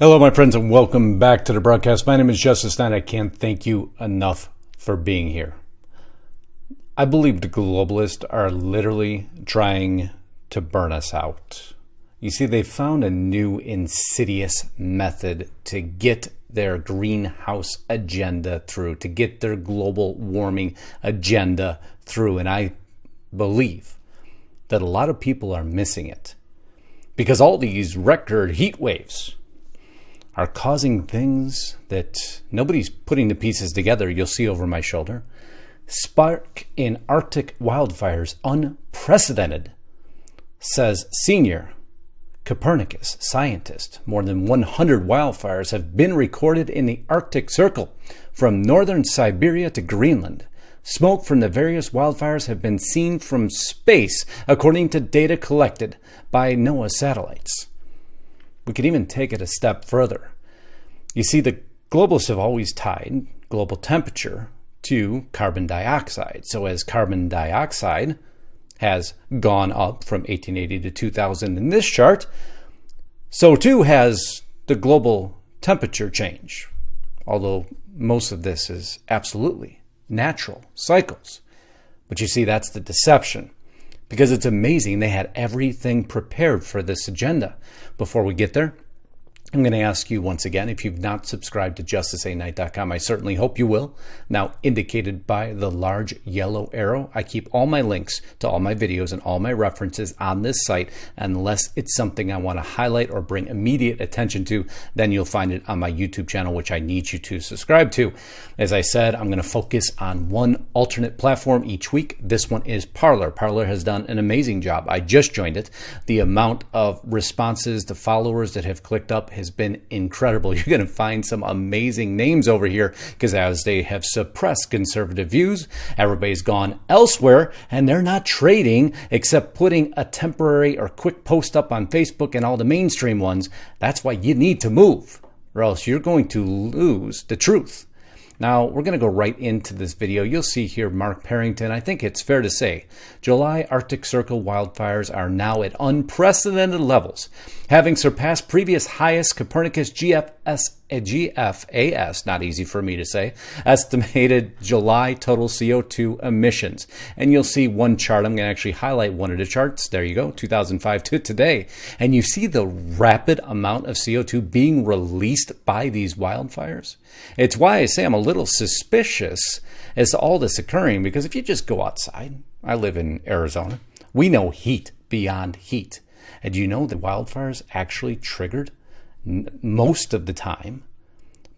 Hello, my friends, and welcome back to the broadcast. My name is Justice Knight. I can't thank you enough for being here. I believe the globalists are literally trying to burn us out. You see, they found a new insidious method to get their greenhouse agenda through, to get their global warming agenda through. And I believe that a lot of people are missing it because all these record heat waves are causing things that nobody's putting the pieces together. You'll see over my shoulder. Spark in Arctic wildfires unprecedented, says senior Copernicus scientist. More than 100 wildfires have been recorded in the Arctic Circle, from northern Siberia to Greenland. Smoke from the various wildfires have been seen from space, according to data collected by NOAA satellites. We could even take it a step further. You see, the globalists have always tied global temperature to carbon dioxide. So as carbon dioxide has gone up from 1880 to 2000 in this chart, so too has the global temperature change. Although most of this is absolutely natural cycles. But you see, that's the deception. Because it's amazing they had everything prepared for this agenda. Before we get there, I'm going to ask you once again, if you've not subscribed to justiceknight.com, I certainly hope you will. Now indicated by the large yellow arrow, I keep all my links to all my videos and all my references on this site. Unless it's something I want to highlight or bring immediate attention to, then you'll find it on my YouTube channel, which I need you to subscribe to. As I said, I'm going to focus on one alternate platform each week. This one is Parler. Parler has done an amazing job. I just joined it. The amount of responses, the followers that have clicked up has been incredible. You're going to find some amazing names over here because as they have suppressed conservative views, everybody's gone elsewhere and they're not trading except putting a temporary or quick post up on Facebook and all the mainstream ones. That's why you need to move or else you're going to lose the truth. Now, we're going to go right into this video. You'll see here Mark Parrington. I think it's fair to say July Arctic Circle wildfires are now at unprecedented levels, having surpassed previous highest Copernicus GFAS, not easy for me to say, estimated July total CO2 emissions. And you'll see one chart. I'm going to actually highlight one of the charts. There you go, 2005 to today. And you see the rapid amount of CO2 being released by these wildfires. It's why I say I'm a little suspicious as to all this occurring, because if you just go outside, I live in Arizona, we know heat beyond heat. And you know the wildfires actually triggered most of the time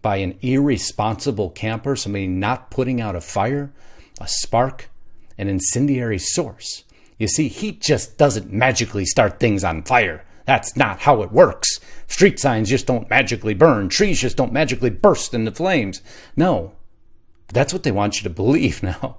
by an irresponsible camper, somebody not putting out a fire, a spark, an incendiary source. You see, heat just doesn't magically start things on fire. That's not how it works. Street signs just don't magically burn. Trees just don't magically burst into flames. No, that's what they want you to believe now.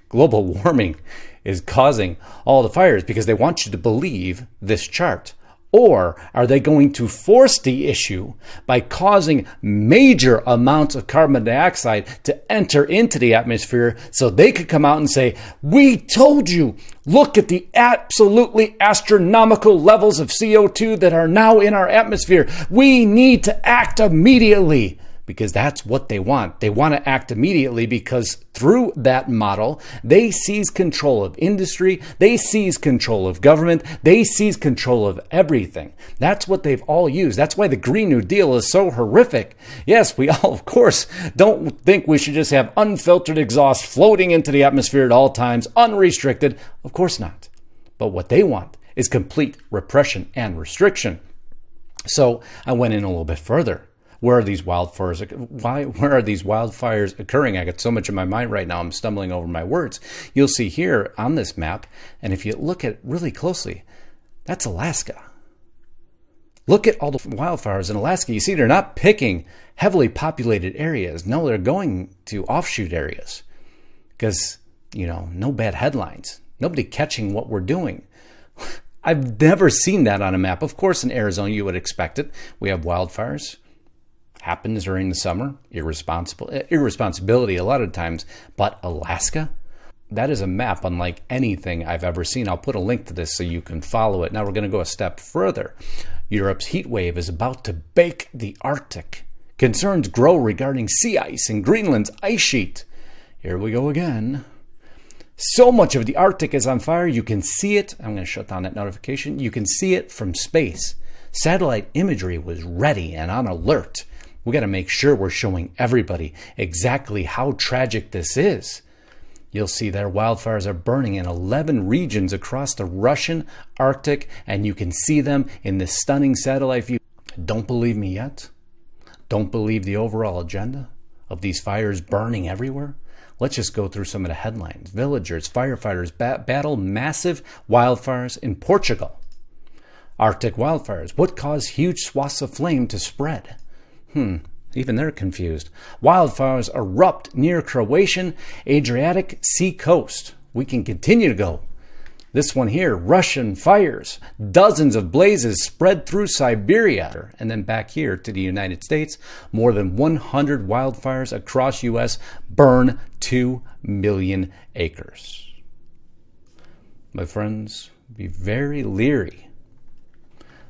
Global warming is causing all the fires because they want you to believe this chart. Or are they going to force the issue by causing major amounts of carbon dioxide to enter into the atmosphere so they could come out and say, we told you, look at the absolutely astronomical levels of CO2 that are now in our atmosphere. We need to act immediately. Because that's what they want. They want to act immediately because through that model, they seize control of industry, they seize control of government, they seize control of everything. That's what they've all used. That's why the Green New Deal is so horrific. Yes, we all, of course, don't think we should just have unfiltered exhaust floating into the atmosphere at all times, unrestricted. Of course not. But what they want is complete repression and restriction. So I went in a little bit further. Where are these wildfires? Where are these wildfires occurring? I got so much in my mind right now, I'm stumbling over my words. You'll see here on this map, and if you look at it really closely, that's Alaska. Look at all the wildfires in Alaska. You see, they're not picking heavily populated areas. No, they're going to offshoot areas because, no bad headlines. Nobody catching what we're doing. I've never seen that on a map. Of course, in Arizona, you would expect it. We have wildfires. Happens during the summer. Irresponsibility a lot of times. But Alaska, That is a map unlike anything I've ever seen. I'll put a link to this so you can follow it. Now we're going to go a step further. Europe's heat wave is about to bake the Arctic. Concerns grow regarding sea ice and Greenland's ice sheet. Here we go again. So much of the Arctic is on fire, you can see it. I'm going to shut down that notification. You can see it from space. Satellite imagery was ready and on alert. We got to make sure we're showing everybody exactly how tragic this is. You'll see their wildfires are burning in 11 regions across the Russian Arctic, and you can see them in this stunning satellite view. Don't believe me yet? Don't believe the overall agenda of these fires burning everywhere? Let's just go through some of the headlines. Villagers, firefighters battle massive wildfires in Portugal. Arctic wildfires. What caused huge swaths of flame to spread? Even they're confused. Wildfires erupt near Croatian Adriatic Sea coast. We can continue to go. This one here, Russian fires. Dozens of blazes spread through Siberia. And then back here to the United States, more than 100 wildfires across U.S. burn 2 million acres. My friends, be very leery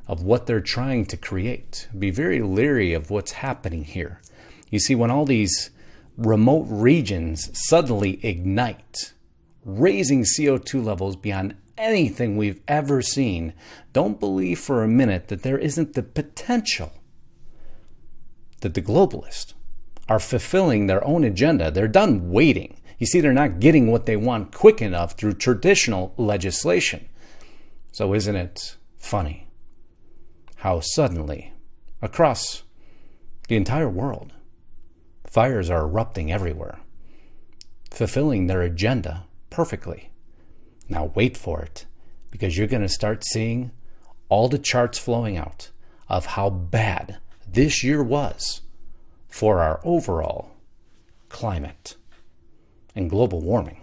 of what they're trying to create. Be very leery of what's happening here. You see, when all these remote regions suddenly ignite, raising CO2 levels beyond anything we've ever seen, don't believe for a minute that there isn't the potential that the globalists are fulfilling their own agenda. They're done waiting. You see, they're not getting what they want quick enough through traditional legislation. So isn't it funny how suddenly, across the entire world, fires are erupting everywhere, fulfilling their agenda perfectly. Now wait for it, because you're going to start seeing all the charts flowing out of how bad this year was for our overall climate and global warming.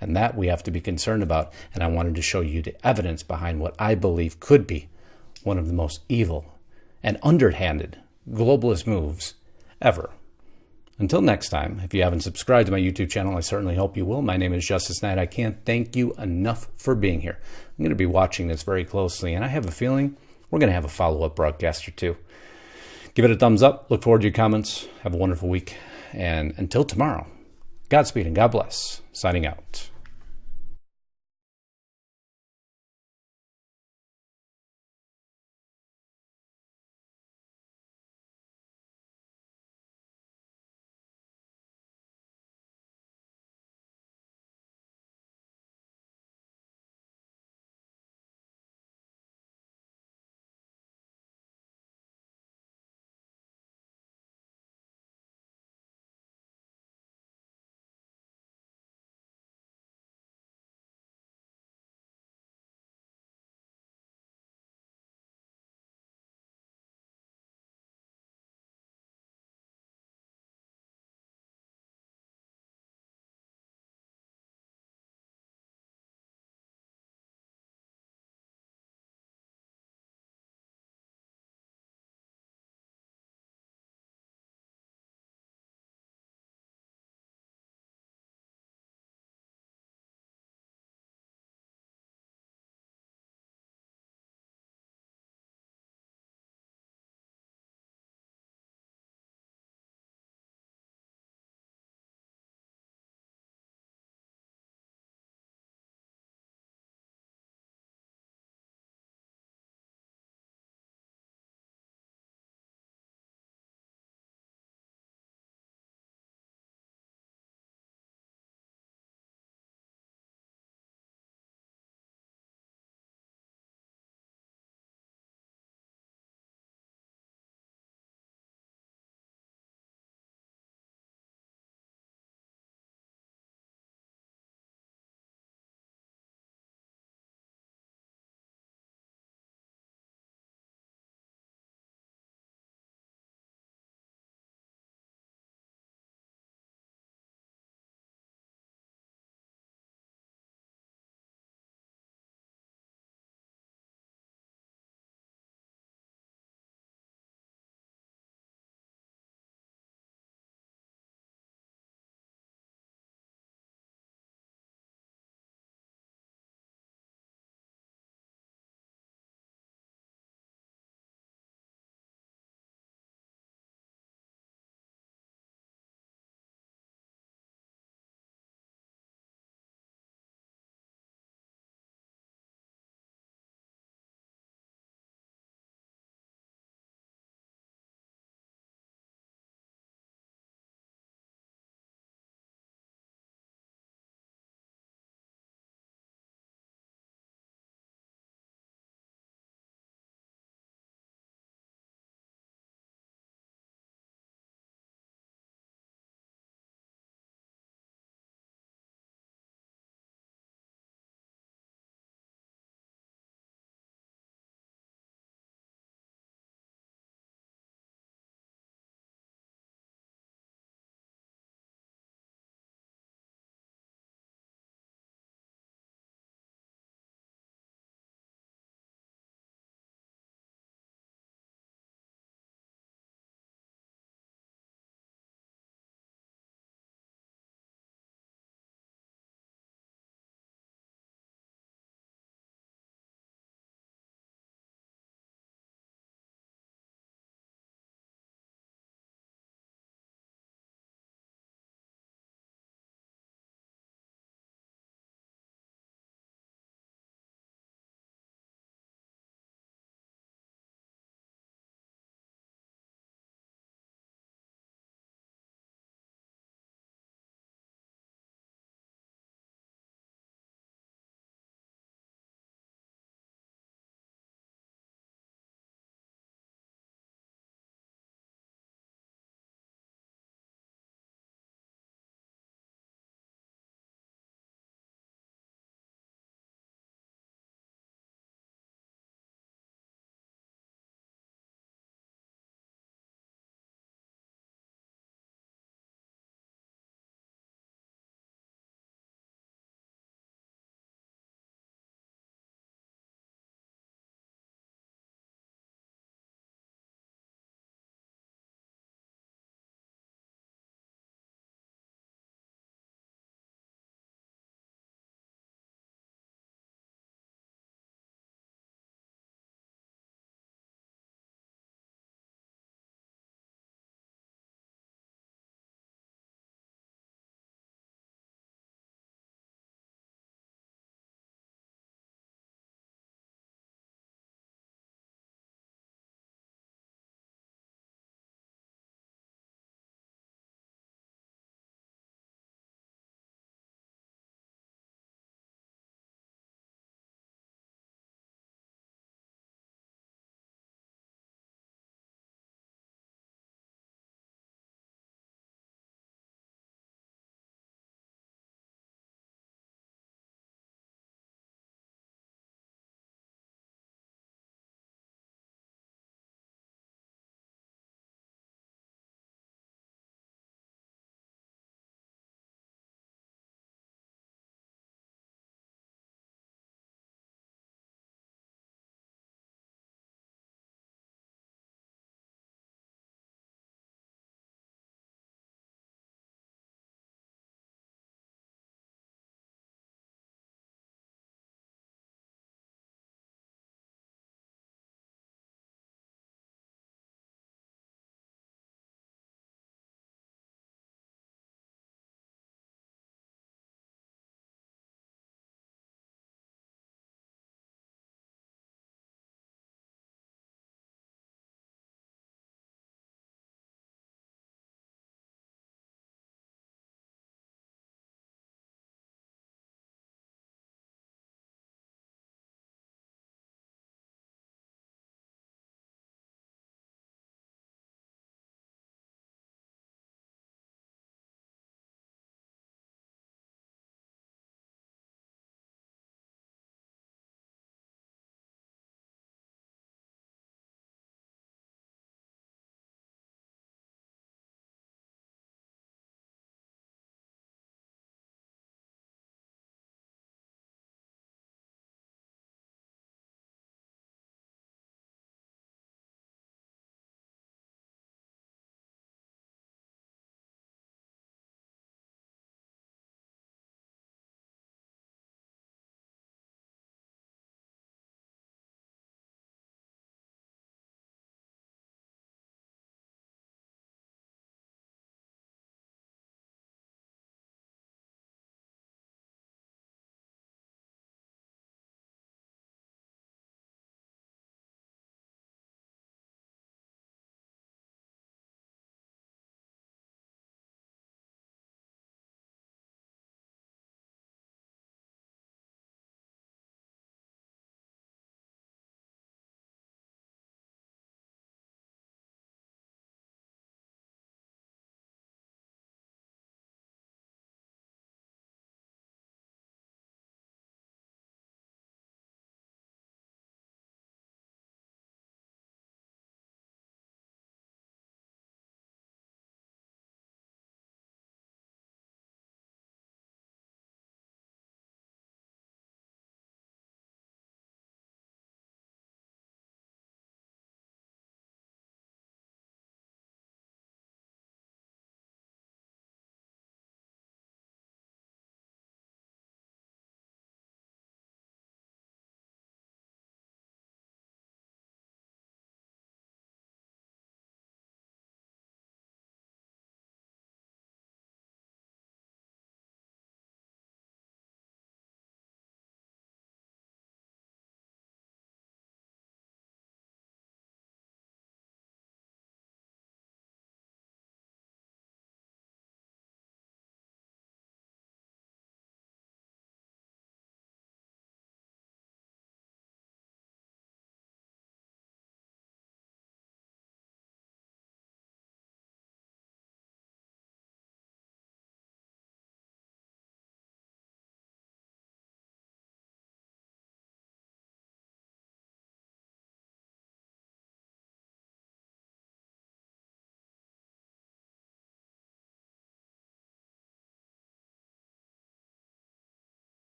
And that we have to be concerned about. And I wanted to show you the evidence behind what I believe could be one of the most evil and underhanded globalist moves ever. Until next time, if you haven't subscribed to my YouTube channel, I certainly hope you will. My name is Justice Knight. I can't thank you enough for being here. I'm going to be watching this very closely, and I have a feeling we're going to have a follow-up broadcast or two. Give it a thumbs up. Look forward to your comments. Have a wonderful week. And until tomorrow, Godspeed and God bless. Signing out.